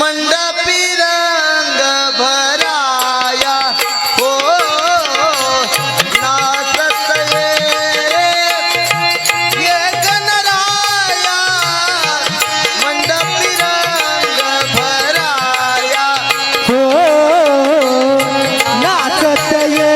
मंडपी रंग भराया हो नाचत ये गणराया मंडपी रंग भराया हो नाचत ये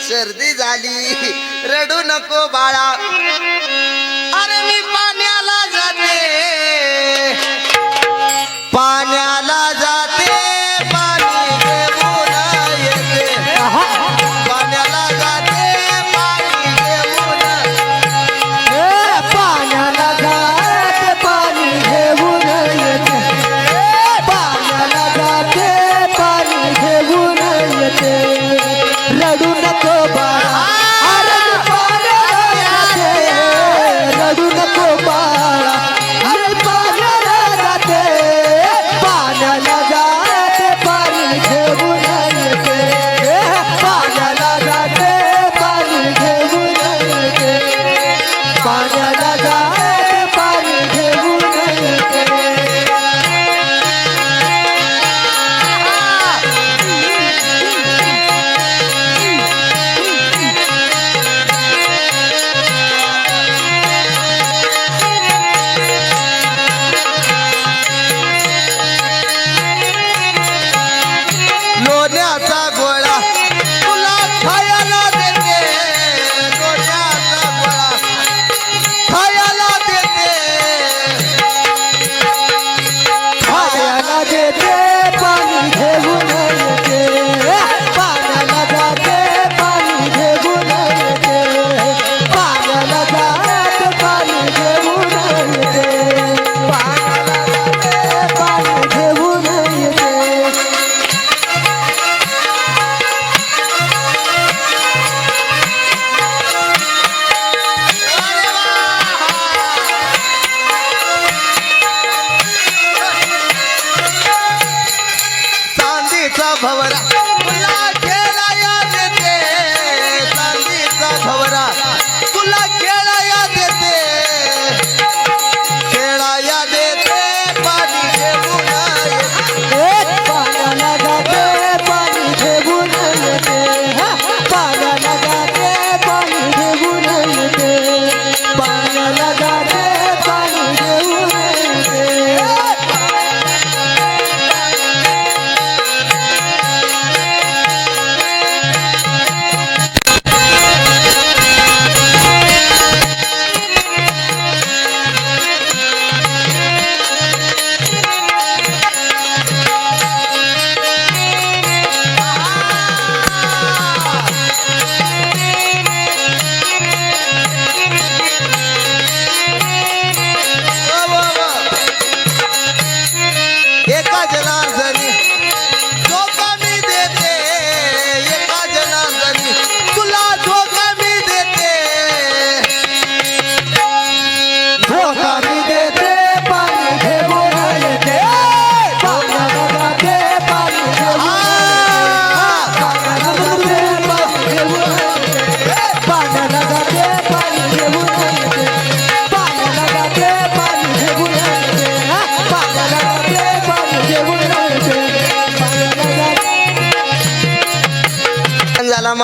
सर्दी झाली रडू नको बाळा अरे मी पाण्याला जाते पाण्याला जाते पाणी घेऊन येते पाण्याला जाते पाणी घेऊन पाण्याला जाते पाणी घेऊन येते पाण्याला जाते पाणी घेऊन येते रडू नको बाळा अरे पाण्याला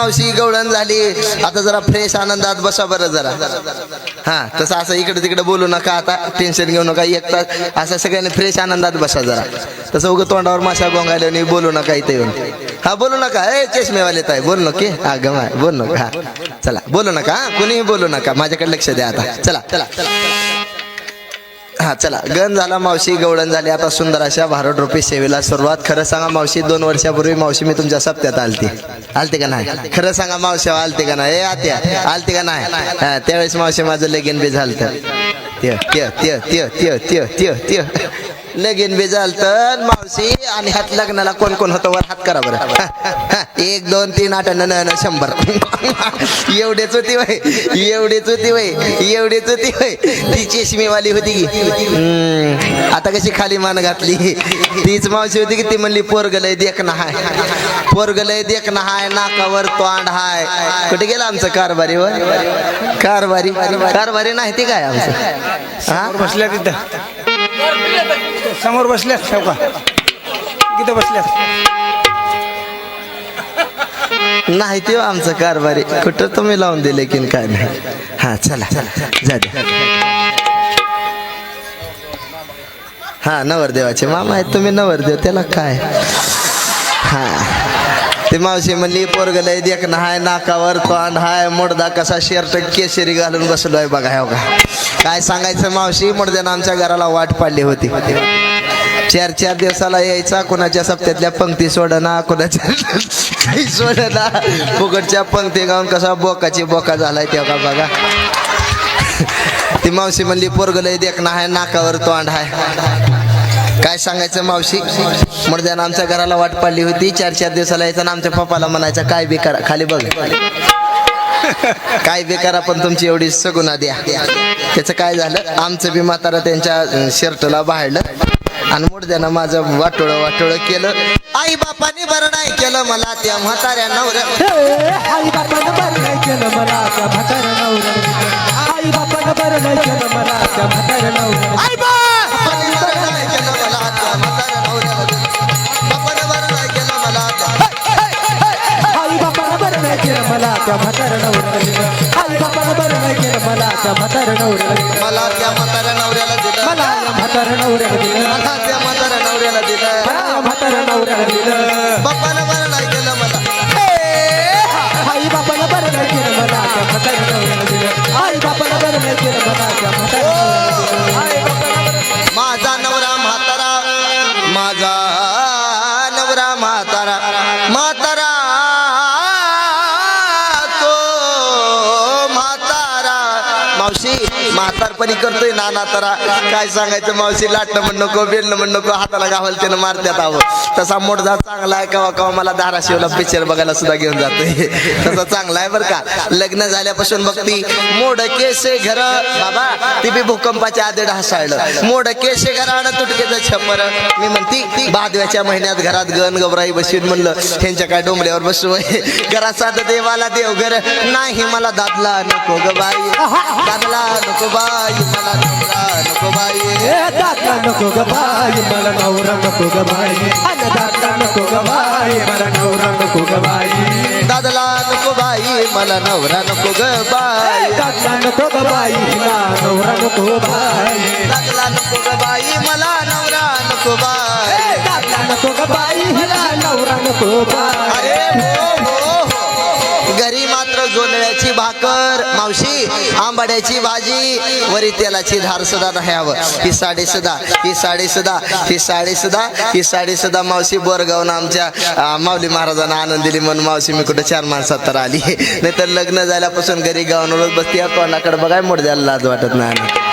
मावशी गवळण झाली, आता जरा फ्रेश आनंदात बसा बरं जरा. हा तसं असं इकडे तिकडे बोलू नका, आता टेन्शन घेऊ नका, एक तास असं सगळ्यांनी फ्रेश आनंदात बसा जरा. तसं उगं तोंडावर माशा गोंगायला बोलू नका इथे येऊन. हा बोलू नका, ए चष्मेवाले ताई बोलू नका, हा गमाय बोलू नका. हा चला बोलू नका, हा कुणीही बोलू नका, माझ्याकडे लक्ष द्या आता. चला चला हा चला. गण झाला मावशी, गवळण झाली, आता सुंदर अशा भारत रुपये सेवेला सुरुवात. खरं सांगा मावशी, 2 वर्षापूर्वी मावशी मी तुमच्या सप्त्यात आलते का नाही? खरं सांगा मावशी आलते का नाही? आत्या आलते का नाही? त्यावेळेस मावशी माझं लगीन बी झालं. लगीन बी झालं मावशी. आणि हात लग्नाला कोण कोण होतं वर हात करा बरं. 1 2 3 8 9 100 एवढेच होती वय, एवढेच होती वय, एवढेच होती वय. ती चष्मीवाली होती की आता कशी खाली मान घातली. तीच मावशी होती की ती म्हणली पोरग लय देखणं हाय, पोरग लय देखणं हाय, नाकावर तोंड हाय. कुठे गेला आमचं कारभारी वर? कारभारी कारभारी नाही ते काय आमचं? हा बसल्या तिथं समोर बसल्यात का तिथं बसल्यात नाही ते आमचं कारभारी. कुठं तुम्ही लावून दिले की काय नाही. हा चला जा द्या. हा नवरदेवाचे मामा आहेत तुम्ही, नवरदेव त्याला काय. हा ते मावशी म्हणली पोरग लय देखणं हाय, नाकावर तोंड हाय, मुडदा कसा शर्ट केशरी घालून बसलोय बघा. हो का काय सांगायचं मावशी, मुडद्यानं आमच्या घराला वाट पाडली होती. 4 दिवसाला यायचा, कोणाच्या सप्त्यातल्या पंक्ती सोडना, कोणाच्या काही सोडना, फुकटच्या पंक्ती गाऊन कसा बोकाची बोका झालाय तेव्हा बघा. ती मावशी म्हणली पोरग लय देखणं हाय, नाकावर तोंड हाय. काय सांगायचं मावशी, मुडद्यानं आमच्या घराला वाट पाडली होती. 4 दिवसाला यायचा ना आमच्या पप्पाला म्हणायचा काय बी करा, खाली बघ काय बेकारा पण तुमची एवढी सगुना द्या. त्याचं काय झालं, आमचं बी म्हातारा त्यांच्या शर्टला बाहेरलं आणि मुडद्यानं माझं वाटोळं केलं. आई बापाने बरं नाही केलं मला त्या म्हाताऱ्या नवऱ्या. आई बापानं बरं नाही केलं मला त्या म्हाताऱ्या नवऱ्यानं. आई बापानं बरं नाही केलं मला त्या म्हाताऱ्या नवऱ्यानं. आई बापाने बरं नाही केलं मला त्या म्हाताऱ्या नवऱ्याला. बापाने बरं नाही केलं मला त्या. आई बापानं बरं नाही केलं मला त्या म्हाताऱ्या नवऱ्यानं. आई बापानं बरं नाही केलं मला त्या म्हाताऱ्या नवऱ्यानं. मला त्या म्हाताऱ्या नवऱ्याला दिलं, मला या म्हाताऱ्या नवऱ्यानं दिलं, मला त्या म्हाताऱ्या नवऱ्याला दिलं, मला या म्हाताऱ्या नवऱ्यानं दिलं. बापाने बरं नाही केलं मला. आई बापानं बरं नाही केलं मला त्या म्हाताऱ्या नवऱ्यानं दिलं. आई बापानं बरं नाही केलं मला त्या म्हाताऱ्या नवऱ्यानं दिलं. माझा नवरा म्हातारा, माझा नवरा म्हातारा, म्हातारा तो म्हातारा. मावशी म्हातारपणी करतोय ना नातारा. काय सांगायचं मावशी, लाटणं म्हण नको, बेलणं म्हण नको, हाताला गावल त्यानं मारत्यात आहो. तसा मोठा चांगला आहे, कवा कवा मला धाराशिवला पिक्चर बघायला सुद्धा घेऊन जातोय. तसा चांगला आहे बरं का. लग्न झाल्यापासून बघती मोडकेसे घर बाबा, ती बी भूकंपाच्या आधी ढासळलं. मोडकेसे घरानं तुटकेचं छप्पर. मी म्हणती भादव्याच्या महिन्यात घरात गण गौराई बसून म्हणलं ह्यांच्या काय डोंबल्यावर बसू घरात साधं देवाला देवघर नाही. मला दादला नको ग बाई, दादला नको बाई, मला नवरा नको बाई. दादा नको ग बाई, मला नवरा नको ग बाई. दादा नको ग बाई, मला नवरा नको ग बाई. दादला नको बाई, मला नवरा नको ग बाई. दादा नको ग बाई, मला नवरा नको बाई. दादला नको ग बाई, मला नवरा नको बाई. दादा नको ग बाई, मला नवरा नको बाई. अरे हो हो हो. घरी मात्र जोंधळ्याची भाकर, मावशी आंबाड्याची भाजी, वरी तेलाची धार सुद्धा नाही हवं. ही साडी सुद्धा, ही साडी सुद्धा, ही साडी सुद्धा, ही साडी सुद्धा मावशी बोरगावनं आमच्या माऊली महाराजांना आनंद दिली म्हणून मावशी मी कुठं 4 माणसात तर आली. नाहीतर लग्न झाल्यापासून घरी गावांवर बसती, या तोंडाकडे बघाय मोडद्याला लाज वाटत नाही.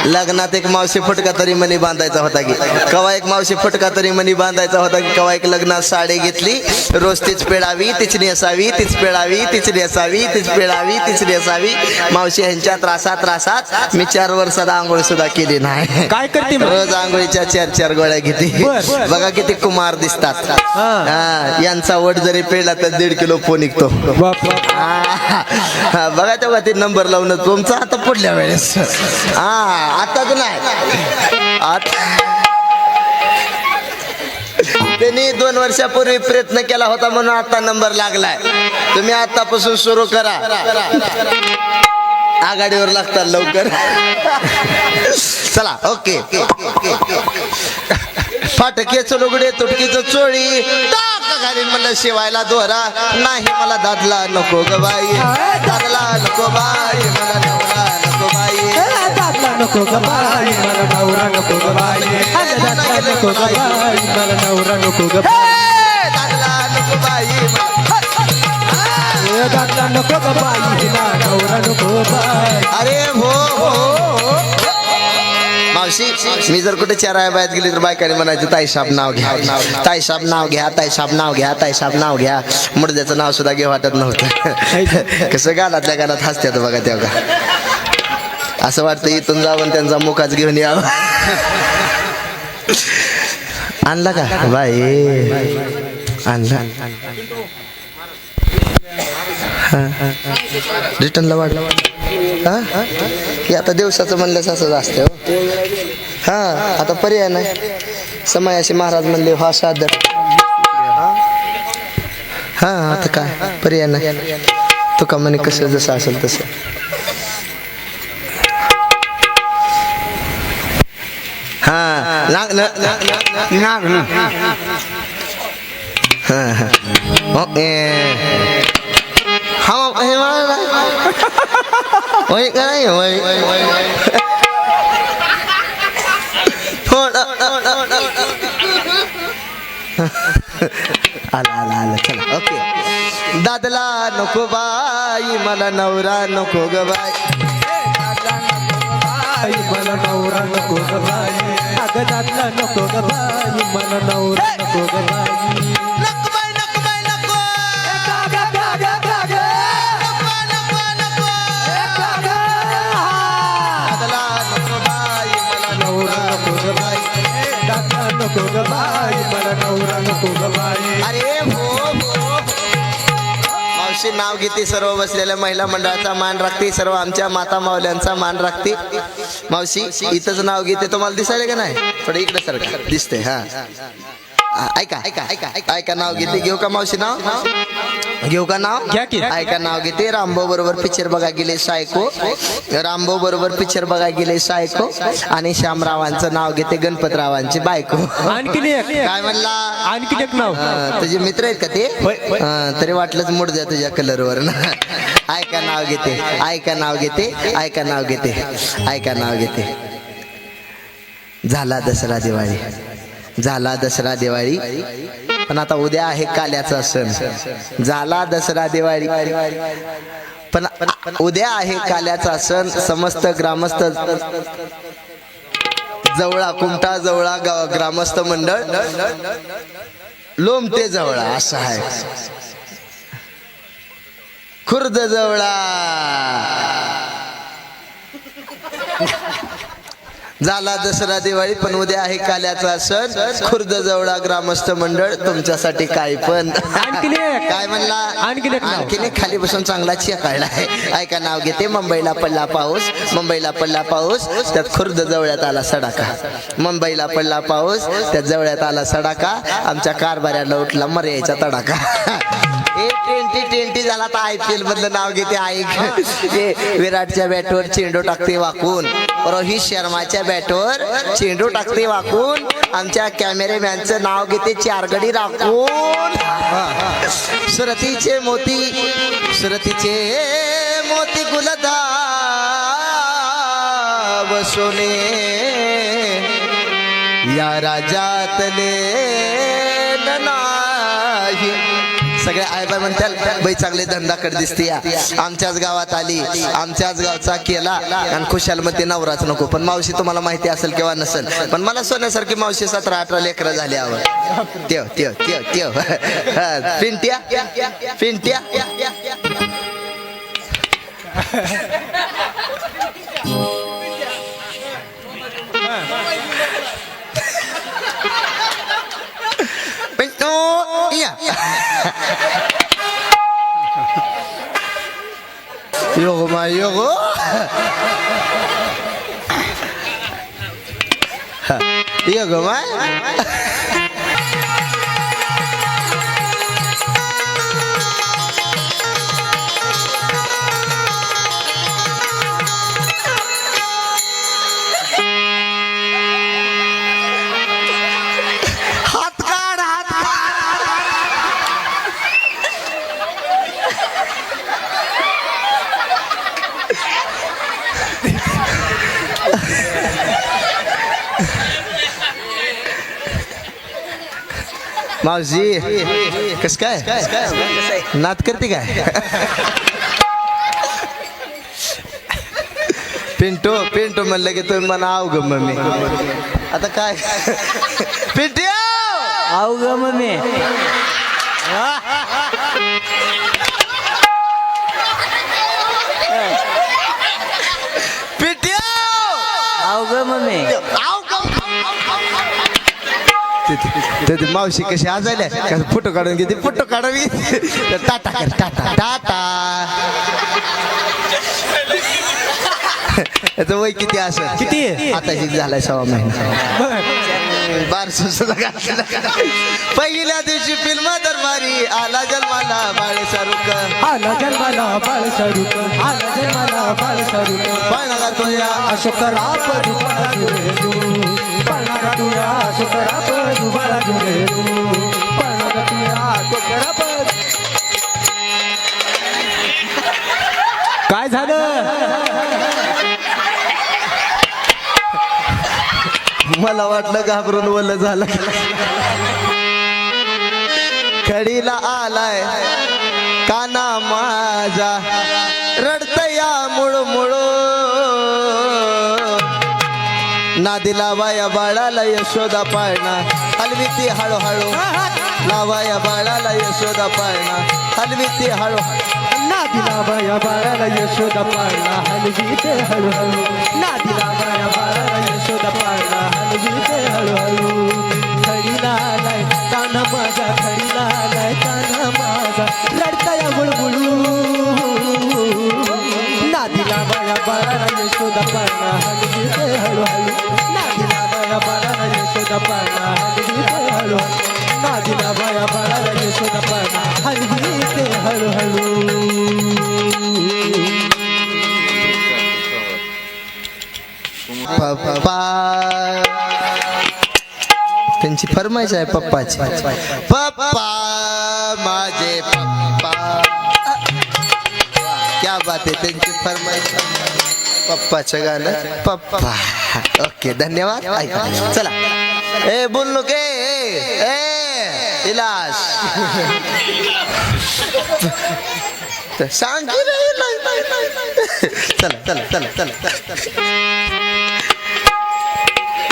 लग्नात एक मावशी फुटका तरी मनी बांधायचा होता की कवा, एक मावशी फुटका तरी मनी बांधायचा होता की कवा. एक लग्नात साडी घेतली, रोज तीच पेळावी, तीच नेसावी, तीच पेळावी, तीच नेसावी, तीच पेळावी, तीच नेसावी. मावशी ह्यांच्या त्रासात मी 4 वर्षात आंघोळ सुद्धा केली नाही. काय करते मग? रोज आंघोळीच्या 4 गोळ्या घेते. बघा किती कुमार दिसतात. हा यांचा वट जरी पेळला तर 1.5 किलो पोन निघतो. बघा तेव्हा ते नंबर लावून तुमचा आता पुढल्या वेळेस. आताच नाही. त्यांनी 2 वर्षापूर्वी प्रयत्न केला होता म्हणून आता नंबर लागलाय. तुम्ही आतापासून सुरू करा, आघाडीवर लागतात लवकर. चला ओके. फाटकेच लुगडे तुटकीच चोळी टाक घालीन म्हणलं शिवायला दोरा. नाही मला दादला नको ग बाई, दादला नको बाई, मला नवरा नको बाई. दादला नको ग बाई, मला नवरा नको ग बाई. दादला नको ग बाई, मला नवरा नको ग बाई. दादला नको बाई, दादला नको ग बाई, मला नवरा नको बाई. अरे हो मावशी, मी जर कुठे चराया बाहेर गेली तर बायकाने म्हणायचं ताईसाहेब नाव घ्या, ताईसाहेब नाव घ्या, ताईसाहेब नाव घ्या, ताईसाहेब नाव घ्या. मुडद्याचं नाव सुद्धा घे वाटत नव्हतं. कसं गालातल्या गालात हसत्यात बघा तेव्हा. असं वाटतं इथून जाऊन त्यांचा मुखाच घेऊन यावं. आणला का बाई, आणला. रिटर्नला वाढला की आता दिवसाचं म्हणलंच असंच असतं. हा आता पर्याय नाही. समयाशी महाराज म्हणले हा सादर. हा आता काय पर्याय नाही. तुका म्हणे कसं जसं असेल तसं. हा नाग नाग ना वही काय वही आला आला आला. चला ओके. दादला नको बाई, मला नवरा नको ग बाई. मला नवरा नको ग बाई. अगं दादला नको ग बाई, मला नवरा नको ग बाई. नको बाई, नको बाई, नको. दादला नको बाई, मला नवरा नको ग बाई. दादला नको ग बाई, मला नवरा नको ग बाई. अरे हो मावशी, नाव घेते सर्व बसलेल्या महिला मंडळाचा मान राखते, सर्व आमच्या माता मावल्यांचा मान राखते. मावशी इथंच नाव घेते, तुम्हाला दिसायला का नाही? थोडं इकडे सारखं दिसते. हा ऐका ऐका ऐका ऐका ऐका. नाव घेते. घेऊ का मावशी नाव? घेऊ का नाव? घ्या की. ऐका नाव घेते. रामभाऊ बरोबर पिक्चर बघा गेले सायको. रामभाऊ बरोबर पिक्चर बघा गेले सायको. आणि श्यामरावांचं नाव घेते, गणपतरावांची बायको. आणखीन एक काय म्हणला? आणखीन एक नाव. तुझे मित्र आहेत का ते? तरी वाटलंच मूड द्या तुझ्या कलरवर ना. ऐका नाव घेते, ऐका नाव घेते, ऐका नाव घेते, ऐका नाव घेते. झाला दसरा दिवाळी, झाला दसरा दिवाळी, पण आता उद्या आहे काल्याचा सण. झाला दसरा दिवाळी, पण उद्या आहे काल्याचा सण. समस्त ग्रामस्थ जवळा कुमटा जवळा ग्रामस्थ मंडळ लोमते जवळा असं आहे. खुर्द जवळा झाला दसरा दिवाळी, पण उद्या आहे काल्याचा सण. खुर्द जवळा ग्रामस्थ मंडळ तुमच्यासाठी काय पण. आणखीन एक. काय म्हणला? आणखीन एक नाव. आणखीन एक. खाली बसून चांगला चिया काढला आहे. ऐका नाव घेते. मुंबईला पडला पाऊस, मुंबईला पडला पाऊस, त्यात खुर्द जवळ्यात आला सडाका. मुंबईला पडला पाऊस, त्यात जवळ्यात आला सडाका. आमच्या कारभाऱ्याला उठला मर्याचा तडाका. ए 2020 झाला तर IPL मधलं नाव घेते. ऐक. विराटच्या बॅटवर चेंडू टाकते वाकून, रोहित शर्माच्या बॅटवर चेंडू टाकते वाकून. आमच्या कॅमेरेमॅनचं नाव घेते 4 गडी राखून. सुरतीचे मोती, सुरतीचे मोती गुलदाब सोने, या राजातले नाही. सगळे आयबा म्हणतात बाई चांगले धंदा कर दिसते या. आमच्याच गावात आली, आमच्याच गावचा केला, आणि खुशाल मध्ये नवराच नको. पण मावशी तुम्हाला माहिती असेल किंवा नसेल, पण मला सोन्यासारखी मावशी 17-18 लेकरं झाली आवड. तेव तेव तेव तेव Pintya Pintya. Yogo ma yogo. Yogo ma. मावशी कस काय नात करते काय पिंटू पिंटू म्हणलं की तुम्ही मला आव ग मम्मी आता काय पिंटू आव ग मम्मी पिंट्या आव ग मम्मी ते मावशी कशी आजायला कसं फोटो काढून घेते फोटो काढून घेते टाटा कर टाटा टाटा याचं वय किती असं किती? आता शिक झालाय 6 महिना बारसं सुद्धा घातलं. पहिल्या दिवशी फिल्म दरबारी आला जन्माला बाळ शाहरुख आला जन्माला बाळ शाहरुख आला जन्माला बाळ शाहरुख पाळणारा तो या अशोक राप दुबाळा जुरेरू पाळणारा तुया अशोक राप दुबाळा जुरेरू पाळणारा तुया अशोक राप काय झालं मला वाटलं घाबरून वल्ल झालं खडीला आलाय काना माझा रडतया मुळ मुळ नादी लावाया बाळाला यशोदा पाळणा हलवी ती हळूहळू लावाया बाळाला यशोदा पाळणा हलवी ती हळूहळू नादिला बाया बाळाला यशोदा पाळणा हलवी ते हळूहळू नादिला बाया बाळाला यशोदा पाळणा हलवी ते हळूहळू खडीला आलाय काना माझा खडीला आलाय काना माझा रडताया बुळबुळू नादिला बाया बाळाला यशोदा पाळणा हलवी ते हळूहळू नादिला बाया बाळाला यशोदा पाळणा हलवी ते हळूहळू नादिला बाया बाळाला यशोदा पाळणा हलवी ते हळूहळू पप्पा त्यांची फरमाईश आहे पप्पाची पप्पा माझे पप्पा क्या बात आहे त्यांची फरमाईश पप्पाचं गाणं पप्पा ओके धन्यवाद ऐका चला ए बोललो के ए इलास सांग की नाही चला चला चला चला चला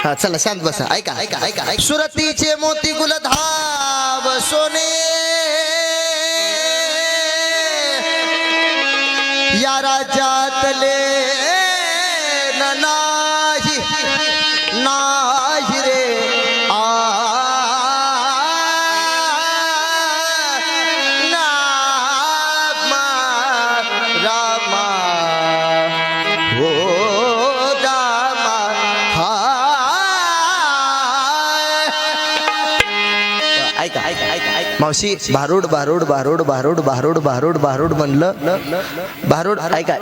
हा चला शांत बसा ऐका ऐका ऐका ऐका सुरतीचे मोती गुलधाव सोने या राज्यातले नाही नाही रे नामा रामा हो रामा ऐका ऐका ऐका ऐका मावशी भारूड भारूड भारूड भारूड भारूड भारूड भारूड म्हणलं भारूड ऐका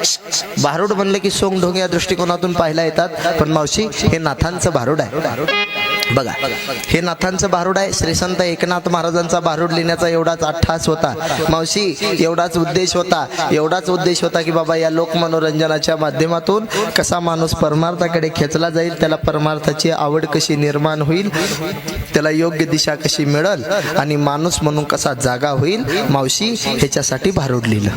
भारूड म्हणलं की सोंग ढोंग या दृष्टिकोनातून पाहायला येतात पण मावशी हे नाथांचं भारूड आहे बघा हे नाथांचं भारूड आहे श्री संत एकनाथ महाराजांचा भारूड लिहिण्याचा एवढाच अट्ठास होता मावशी एवढाच उद्देश होता की बाबा या लोक मनोरंजनाच्या माध्यमातून कसा माणूस परमार्थाकडे खेचला जाईल त्याला परमार्थाची आवड कशी निर्माण होईल त्याला योग्य दिशा कशी मिळेल आणि माणूस म्हणून कसा जागा होईल मावशी ह्याच्यासाठी भारूड लिहिलं